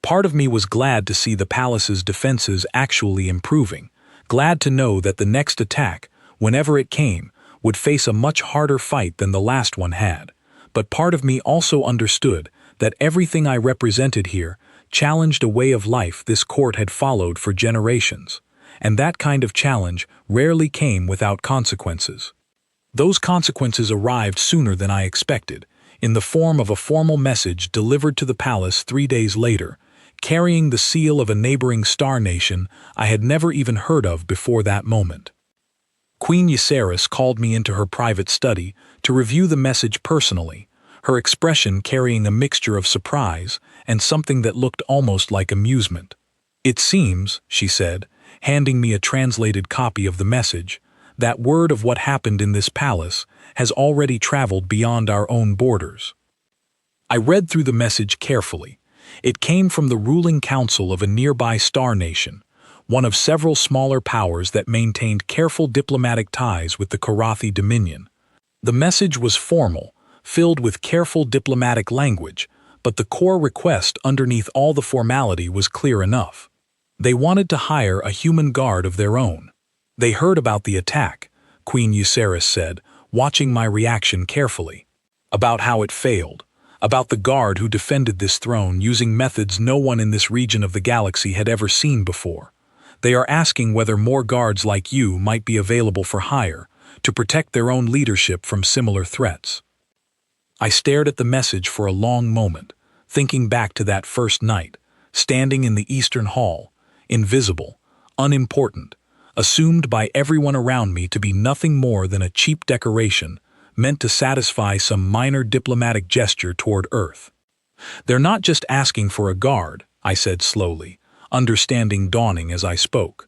Part of me was glad to see the palace's defenses actually improving, glad to know that the next attack, whenever it came, would face a much harder fight than the last one had. But part of me also understood that everything I represented here challenged a way of life this court had followed for generations, and that kind of challenge rarely came without consequences. Those consequences arrived sooner than I expected, in the form of a formal message delivered to the palace 3 days later, carrying the seal of a neighboring star nation I had never even heard of before that moment. Queen Euceris called me into her private study to review the message personally, her expression carrying a mixture of surprise and something that looked almost like amusement. "It seems," she said, handing me a translated copy of the message, "that word of what happened in this palace has already traveled beyond our own borders." I read through the message carefully. It came from the ruling council of a nearby star nation, one of several smaller powers that maintained careful diplomatic ties with the Karathi Dominion. The message was formal, filled with careful diplomatic language, but the core request underneath all the formality was clear enough. They wanted to hire a human guard of their own. They heard about the attack, Queen Euceris said, watching my reaction carefully. About how it failed, about the guard who defended this throne using methods no one in this region of the galaxy had ever seen before. They are asking whether more guards like you might be available for hire to protect their own leadership from similar threats. I stared at the message for a long moment, thinking back to that first night, standing in the Eastern Hall, invisible, unimportant, assumed by everyone around me to be nothing more than a cheap decoration meant to satisfy some minor diplomatic gesture toward Earth. "They're not just asking for a guard," I said slowly, understanding dawning as I spoke.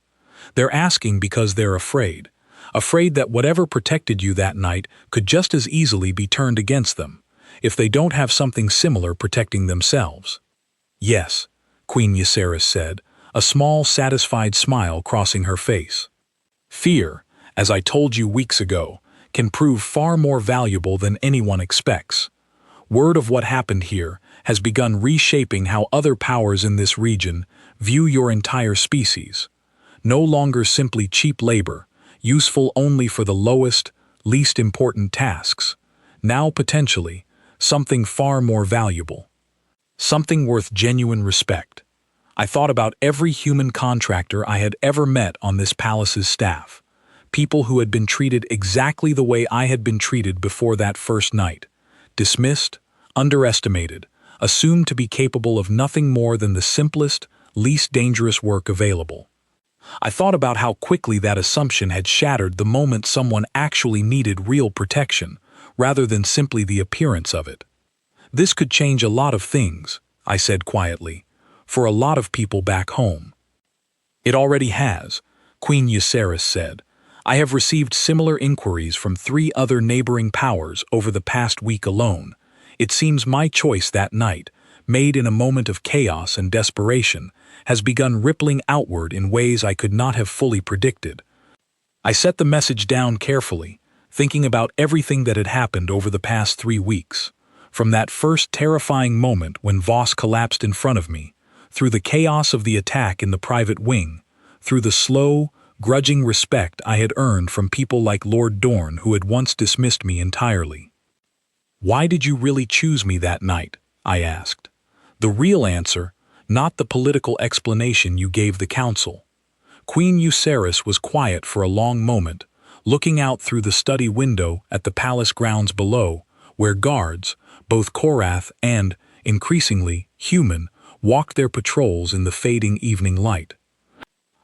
"They're asking because they're afraid that whatever protected you that night could just as easily be turned against them, if they don't have something similar protecting themselves." "Yes," Queen Euceris said, a small, satisfied smile crossing her face. "Fear, as I told you weeks ago, can prove far more valuable than anyone expects. Word of what happened here has begun reshaping how other powers in this region view your entire species. No longer simply cheap labor, useful only for the lowest, least important tasks. Now potentially, something far more valuable. Something worth genuine respect." I thought about every human contractor I had ever met on this palace's staff. People who had been treated exactly the way I had been treated before that first night. Dismissed, underestimated, assumed to be capable of nothing more than the simplest, least dangerous work available. I thought about how quickly that assumption had shattered the moment someone actually needed real protection, rather than simply the appearance of it. "This could change a lot of things," I said quietly, "for a lot of people back home." "It already has," Queen Euceris said. "I have received similar inquiries from 3 other neighboring powers over the past week alone. It seems my choice that night, made in a moment of chaos and desperation, has begun rippling outward in ways I could not have fully predicted." I set the message down carefully, thinking about everything that had happened over the past 3 weeks. From that first terrifying moment when Voss collapsed in front of me, through the chaos of the attack in the private wing, through the slow, grudging respect I had earned from people like Lord Dorn who had once dismissed me entirely. "Why did you really choose me that night?" I asked. "The real answer, not the political explanation you gave the council." Queen Euceris was quiet for a long moment, looking out through the study window at the palace grounds below, where guards, both Korath and, increasingly, human, walked their patrols in the fading evening light.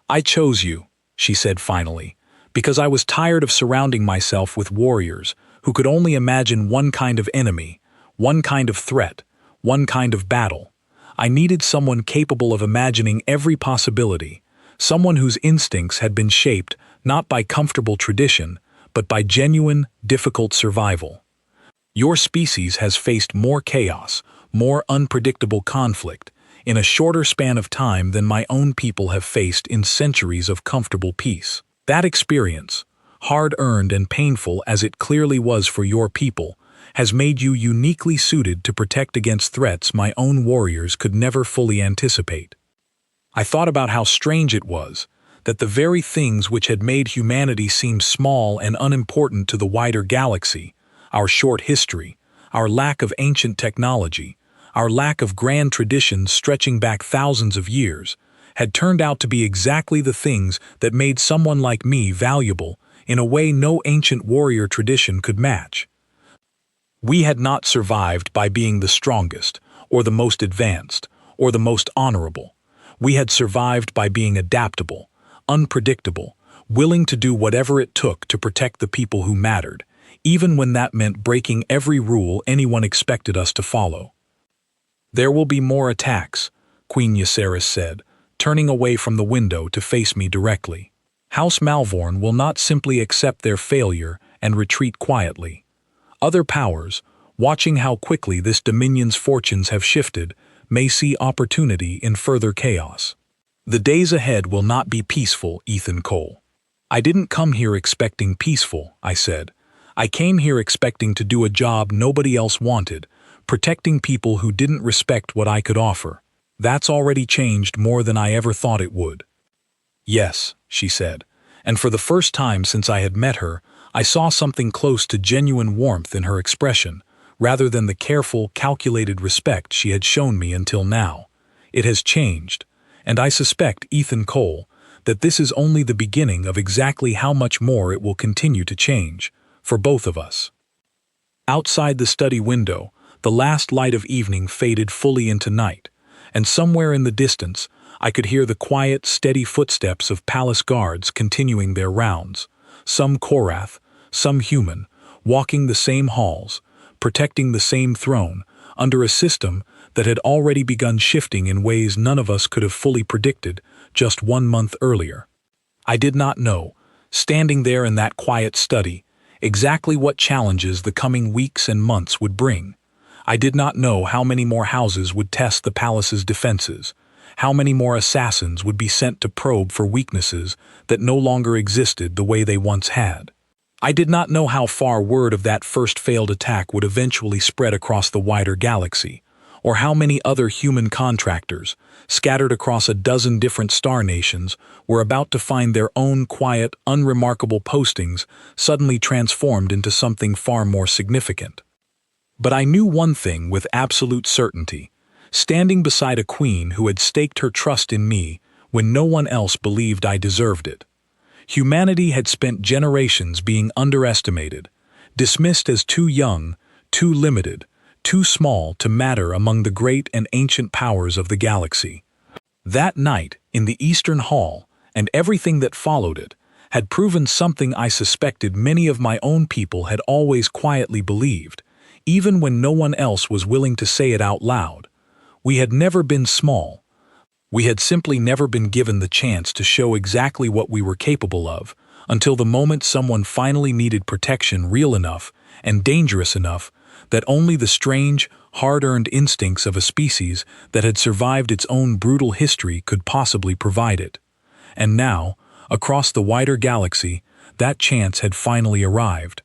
"I chose you," she said finally, "because I was tired of surrounding myself with warriors who could only imagine one kind of enemy, one kind of threat, one kind of battle. I needed someone capable of imagining every possibility, someone whose instincts had been shaped not by comfortable tradition, but by genuine, difficult survival. Your species has faced more chaos, more unpredictable conflict, in a shorter span of time than my own people have faced in centuries of comfortable peace. That experience, hard-earned and painful as it clearly was for your people, has made you uniquely suited to protect against threats my own warriors could never fully anticipate." I thought about how strange it was that the very things which had made humanity seem small and unimportant to the wider galaxy, our short history, our lack of ancient technology, our lack of grand traditions stretching back thousands of years, had turned out to be exactly the things that made someone like me valuable in a way no ancient warrior tradition could match. We had not survived by being the strongest, or the most advanced, or the most honorable. We had survived by being adaptable, unpredictable, willing to do whatever it took to protect the people who mattered, even when that meant breaking every rule anyone expected us to follow. "There will be more attacks," Queen Euceris said, turning away from the window to face me directly. "House Malvourne will not simply accept their failure and retreat quietly. Other powers, watching how quickly this dominion's fortunes have shifted, may see opportunity in further chaos. The days ahead will not be peaceful, Ethan Cole." "I didn't come here expecting peaceful," I said. "I came here expecting to do a job nobody else wanted, protecting people who didn't respect what I could offer. That's already changed more than I ever thought it would." "Yes," she said, and for the first time since I had met her, I saw something close to genuine warmth in her expression, rather than the careful, calculated respect she had shown me until now. "It has changed, and I suspect, Ethan Cole, that this is only the beginning of exactly how much more it will continue to change, for both of us." Outside the study window, the last light of evening faded fully into night, and somewhere in the distance, I could hear the quiet, steady footsteps of palace guards continuing their rounds, some Korath, some human, walking the same halls, protecting the same throne, under a system that had already begun shifting in ways none of us could have fully predicted just 1 month earlier. I did not know, standing there in that quiet study, exactly what challenges the coming weeks and months would bring. I did not know how many more houses would test the palace's defenses, how many more assassins would be sent to probe for weaknesses that no longer existed the way they once had. I did not know how far word of that first failed attack would eventually spread across the wider galaxy, or how many other human contractors, scattered across a dozen different star nations, were about to find their own quiet, unremarkable postings suddenly transformed into something far more significant. But I knew one thing with absolute certainty: standing beside a queen who had staked her trust in me when no one else believed I deserved it. Humanity had spent generations being underestimated, dismissed as too young, too limited, too small to matter among the great and ancient powers of the galaxy. That night, in the Eastern Hall, and everything that followed it, had proven something I suspected many of my own people had always quietly believed, even when no one else was willing to say it out loud. We had never been small. We had simply never been given the chance to show exactly what we were capable of, until the moment someone finally needed protection real enough and dangerous enough that only the strange, hard-earned instincts of a species that had survived its own brutal history could possibly provide it. And now, across the wider galaxy, that chance had finally arrived.